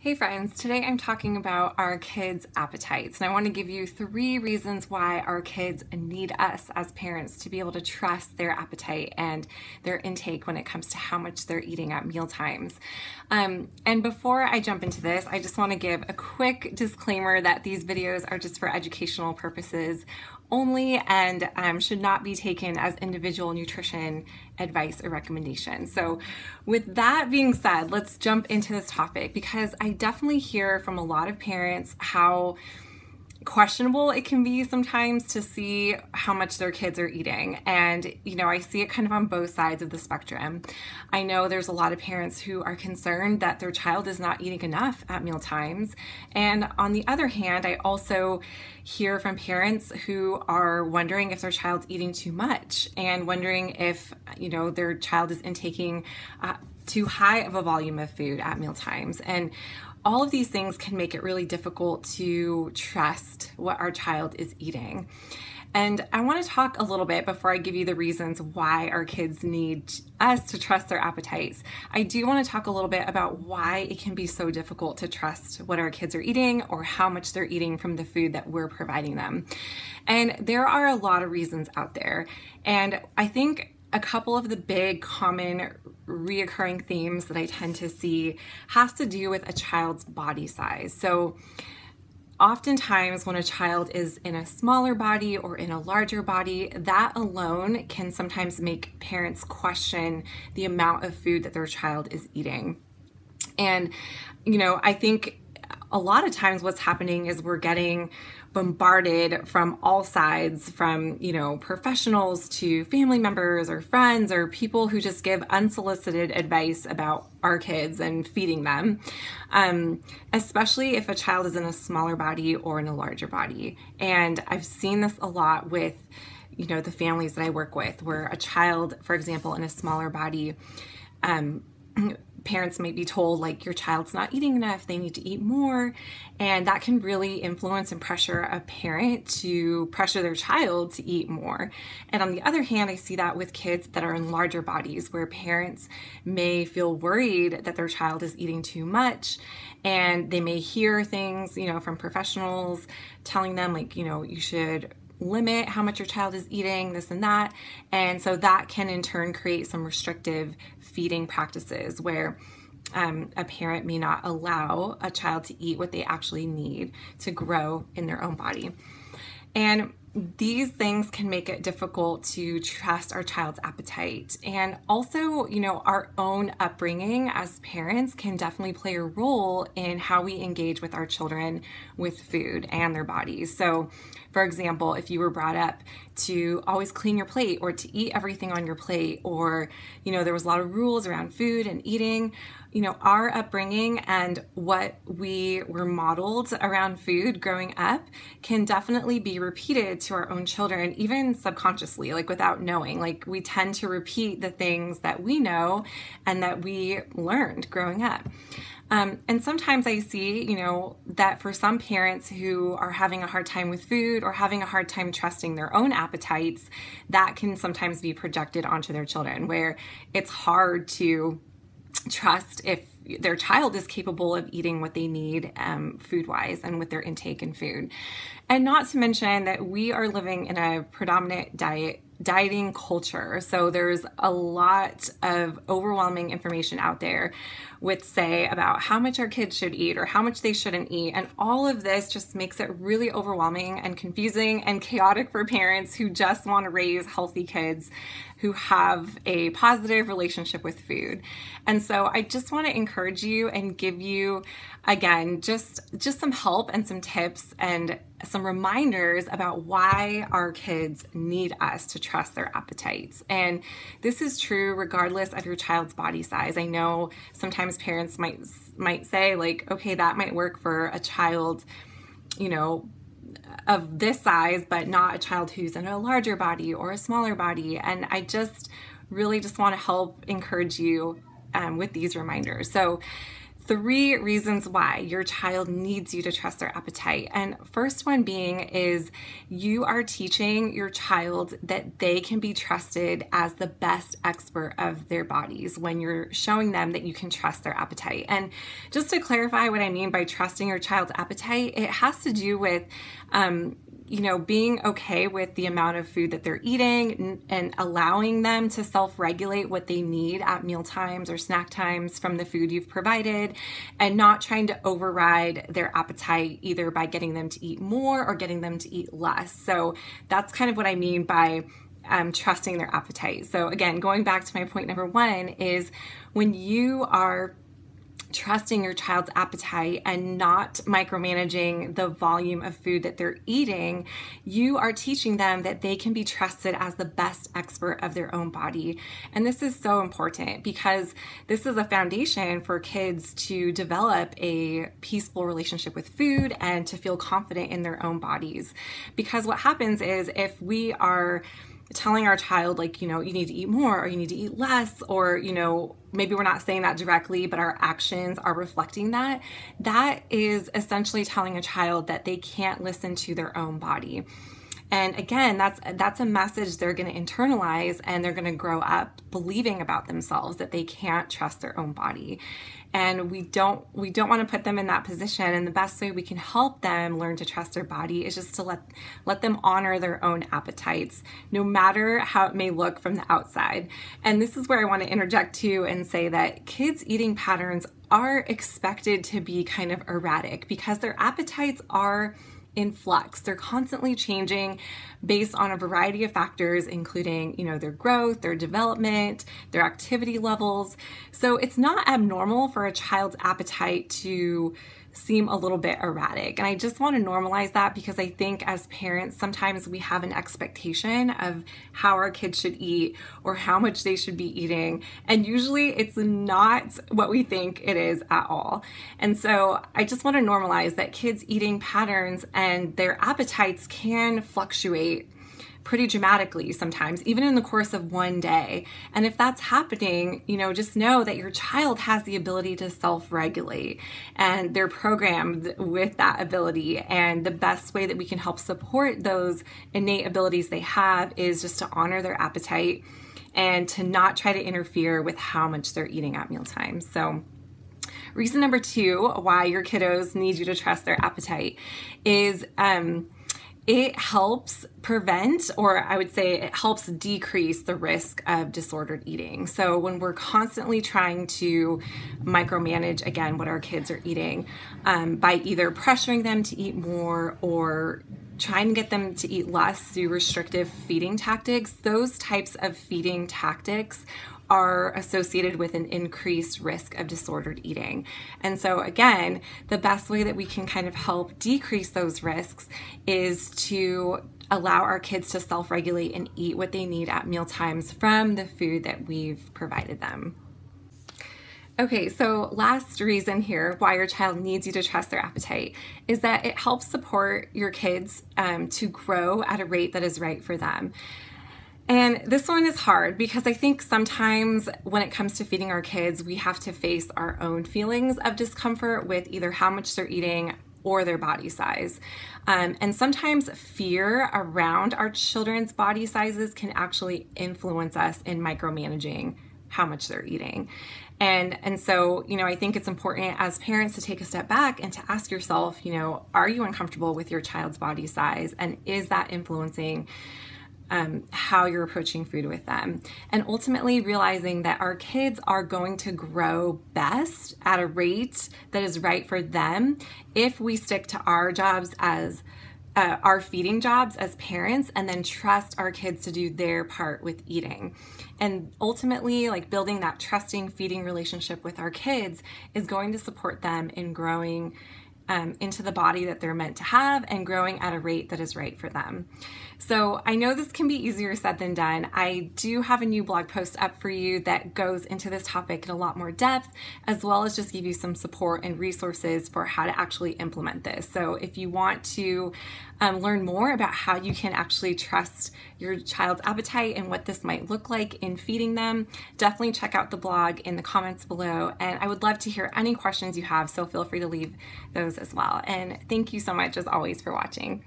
Hey friends, today I'm talking about our kids' appetites, and I want to give you 3 reasons why our kids need us as parents to be able to trust their appetite and their intake when it comes to how much they're eating at meal times. And before I jump into this, I just want to give a quick disclaimer that these videos are just for educational purposes only and should not be taken as individual nutrition advice or recommendations. So with that being said, let's jump into this topic because I definitely hear from a lot of parents how questionable it can be sometimes to see how much their kids are eating. And, I see it kind of on both sides of the spectrum. I know there's a lot of parents who are concerned that their child is not eating enough at meal times. And on the other hand, I also hear from parents who are wondering if their child's eating too much and wondering if, their child is intaking too high of a volume of food at meal times. And all of these things can make it really difficult to trust what our child is eating. And I want to talk a little bit before I give you the reasons why our kids need us to trust their appetites. I do want to talk a little bit about why it can be so difficult to trust what our kids are eating or how much they're eating from the food that we're providing them. And there are a lot of reasons out there. And I think a couple of the big common reoccurring themes that I tend to see has to do with a child's body size. So oftentimes when a child is in a smaller body or in a larger body, that alone can sometimes make parents question the amount of food that their child is eating. And, I think a lot of times what's happening is we're getting bombarded from all sides, from, professionals to family members or friends or people who just give unsolicited advice about our kids and feeding them, especially if a child is in a smaller body or in a larger body. And I've seen this a lot with, the families that I work with, where a child, for example, in a smaller body, parents might be told, like, your child's not eating enough, they need to eat more. And that can really influence and pressure a parent to pressure their child to eat more. And on the other hand, I see that with kids that are in larger bodies where parents may feel worried that their child is eating too much. And they may hear things, from professionals telling them, like, you should limit how much your child is eating, this and that. And so that can in turn create some restrictive feeding practices where a parent may not allow a child to eat what they actually need to grow in their own body. And these things can make it difficult to trust our child's appetite. And also, our own upbringing as parents can definitely play a role in how we engage with our children with food and their bodies. So, for example, if you were brought up to always clean your plate or to eat everything on your plate, or, there was a lot of rules around food and eating, our upbringing and what we were modeled around food growing up can definitely be repeated to our own children, even subconsciously, like without knowing. Like, we tend to repeat the things that we know and that we learned growing up. And sometimes I see, that for some parents who are having a hard time with food or having a hard time trusting their own appetites, that can sometimes be projected onto their children, where it's hard to trust if their child is capable of eating what they need food-wise and with their intake in food. And not to mention that we are living in a predominant dieting culture. So there's a lot of overwhelming information out there with, say, about how much our kids should eat or how much they shouldn't eat. And all of this just makes it really overwhelming and confusing and chaotic for parents who just want to raise healthy kids who have a positive relationship with food. And so I just want to encourage you and give you, again, just some help and some tips and some reminders about why our kids need us to trust their appetites. And this is true regardless of your child's body size. I know sometimes parents might say, like, okay, that might work for a child, of this size, but not a child who's in a larger body or a smaller body. And I just really want to help encourage you with these reminders. So 3 reasons why your child needs you to trust their appetite. And first one being is you are teaching your child that they can be trusted as the best expert of their bodies when you're showing them that you can trust their appetite. And just to clarify what I mean by trusting your child's appetite, it has to do with being okay with the amount of food that they're eating and allowing them to self-regulate what they need at meal times or snack times from the food you've provided, and not trying to override their appetite either by getting them to eat more or getting them to eat less. So that's kind of what I mean by trusting their appetite. So again, going back to my point number 1 is when you are trusting your child's appetite and not micromanaging the volume of food that they're eating, you are teaching them that they can be trusted as the best expert of their own body. And this is so important because this is a foundation for kids to develop a peaceful relationship with food and to feel confident in their own bodies. Because what happens is if we are telling our child, like, you need to eat more or you need to eat less, or, maybe we're not saying that directly, but our actions are reflecting that, that is essentially telling a child that they can't listen to their own body. And again, that's a message they're going to internalize, and they're going to grow up believing about themselves that they can't trust their own body. And we don't want to put them in that position. And the best way we can help them learn to trust their body is just to let them honor their own appetites, no matter how it may look from the outside. And this is where I want to interject too and say that kids' eating patterns are expected to be kind of erratic because their appetites are in flux. They're constantly changing based on a variety of factors, including, their growth, their development, their activity levels. So it's not abnormal for a child's appetite to seem a little bit erratic. And I just want to normalize that because I think as parents, sometimes we have an expectation of how our kids should eat or how much they should be eating. And usually it's not what we think it is at all. And so I just want to normalize that kids' eating patterns and their appetites can fluctuate pretty dramatically sometimes, even in the course of one day. And if that's happening, just know that your child has the ability to self-regulate and they're programmed with that ability. And the best way that we can help support those innate abilities they have is just to honor their appetite and to not try to interfere with how much they're eating at mealtimes. So reason number 2 why your kiddos need you to trust their appetite is it helps prevent, or I would say it helps decrease the risk of disordered eating. So when we're constantly trying to micromanage, again, what our kids are eating, by either pressuring them to eat more or trying to get them to eat less through restrictive feeding tactics, those types of feeding tactics are associated with an increased risk of disordered eating. And so again, the best way that we can kind of help decrease those risks is to allow our kids to self-regulate and eat what they need at mealtimes from the food that we've provided them. Okay, so last reason here why your child needs you to trust their appetite is that it helps support your kids to grow at a rate that is right for them. And this one is hard because I think sometimes when it comes to feeding our kids, we have to face our own feelings of discomfort with either how much they're eating or their body size. And sometimes fear around our children's body sizes can actually influence us in micromanaging how much they're eating. And so, I think it's important as parents to take a step back and to ask yourself, are you uncomfortable with your child's body size? And is that influencing how you're approaching food with them? And ultimately realizing that our kids are going to grow best at a rate that is right for them if we stick to our jobs as our feeding jobs as parents, and then trust our kids to do their part with eating. And ultimately, building that trusting feeding relationship with our kids is going to support them in growing into the body that they're meant to have and growing at a rate that is right for them. So I know this can be easier said than done. I do have a new blog post up for you that goes into this topic in a lot more depth, as well as just give you some support and resources for how to actually implement this. So if you want to learn more about how you can actually trust your child's appetite and what this might look like in feeding them, definitely check out the blog in the comments below. And I would love to hear any questions you have, so feel free to leave those as well. And thank you so much, as always, for watching.